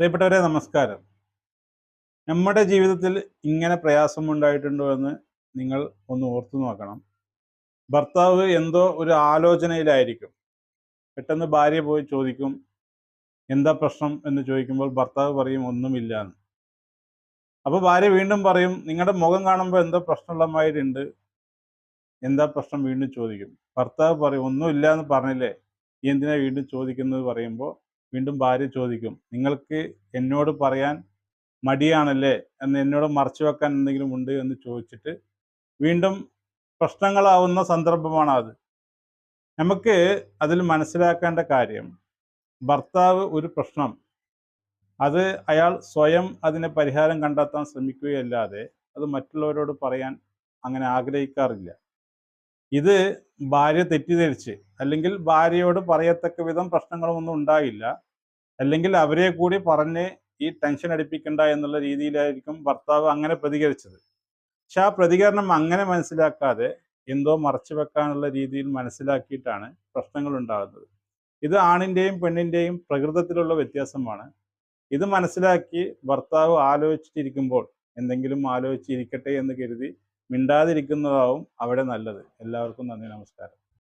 പ്രിയപ്പെട്ടവരെ നമസ്കാരം. നമ്മുടെ ജീവിതത്തിൽ ഇങ്ങനെ പ്രയാസമുണ്ടായിട്ടുണ്ടോ എന്ന് നിങ്ങൾ ഒന്ന് ഓർത്തു നോക്കണം. ഭർത്താവ് എന്തോ ഒരു ആലോചനയിലായിരിക്കും. പെട്ടെന്ന് ഭാര്യ പോയി ചോദിക്കും, "എന്താ പ്രശ്നം?" എന്ന് ചോദിക്കുമ്പോൾ ഭർത്താവ് പറയും, "ഒന്നുമില്ല" എന്ന്. അപ്പോൾ ഭാര്യ വീണ്ടും പറയും, "നിങ്ങളുടെ മുഖം കാണുമ്പോൾ എന്തോ പ്രശ്നമുള്ള മാതിരിയുണ്ട്. എന്താ പ്രശ്നം?" വീണ്ടും ചോദിക്കും. ഭർത്താവ് പറയും, "ഒന്നുമില്ല എന്ന് പറഞ്ഞില്ലേ, നീ എന്തിനാ വീണ്ടും ചോദിക്കുന്നത്?" പറയുമ്പോൾ വീണ്ടും ഭാര്യ ചോദിക്കും, "നിങ്ങൾക്ക് എന്നോട് പറയാൻ മടിയാണല്ലേ എന്ന് എന്നോട് മറച്ചു വെക്കാൻ എന്തെങ്കിലും ഉണ്ട് എന്ന് ചോദിച്ചിട്ട് വീണ്ടും പ്രശ്നങ്ങളാവുന്ന സന്ദർഭമാണ് അത്. നമുക്ക് അതിൽ മനസ്സിലാക്കേണ്ട കാര്യം, ഭർത്താവ് ഒരു പ്രശ്നം അത് അയാൾ സ്വയം അതിന് പരിഹാരം കണ്ടെത്താൻ ശ്രമിക്കുകയല്ലാതെ അത് മറ്റുള്ളവരോട് പറയാൻ അങ്ങനെ ആഗ്രഹിക്കാറില്ല. ഇത് ഭാര്യ തെറ്റിദ്ധരിച്ച്, അല്ലെങ്കിൽ ഭാര്യയോട് പറയത്തക്ക വിധം പ്രശ്നങ്ങളൊന്നും ഉണ്ടായില്ല, അല്ലെങ്കിൽ അവരെ കൂടി പറഞ്ഞ് ഈ ടെൻഷൻ അടിപ്പിക്കണ്ട എന്നുള്ള രീതിയിലായിരിക്കും ഭർത്താവ് അങ്ങനെ പ്രതികരിച്ചത്. പക്ഷെ ആ പ്രതികരണം അങ്ങനെ മനസ്സിലാക്കാതെ എന്തോ മറച്ചു വെക്കാനുള്ള രീതിയിൽ മനസ്സിലാക്കിയിട്ടാണ് പ്രശ്നങ്ങൾ ഉണ്ടാകുന്നത്. ഇത് ആണിൻ്റെയും പെണ്ണിൻ്റെയും പ്രകൃതത്തിലുള്ള വ്യത്യാസമാണ്. ഇത് മനസ്സിലാക്കി ഭർത്താവ് ആലോചിച്ചിരിക്കുമ്പോൾ എന്തെങ്കിലും ആലോചിച്ചിരിക്കട്ടെ എന്ന് കരുതി മിണ്ടാതിരിക്കുന്നതാവും അവിടെ നല്ലത്. എല്ലാവർക്കും നന്ദി, നമസ്കാരം.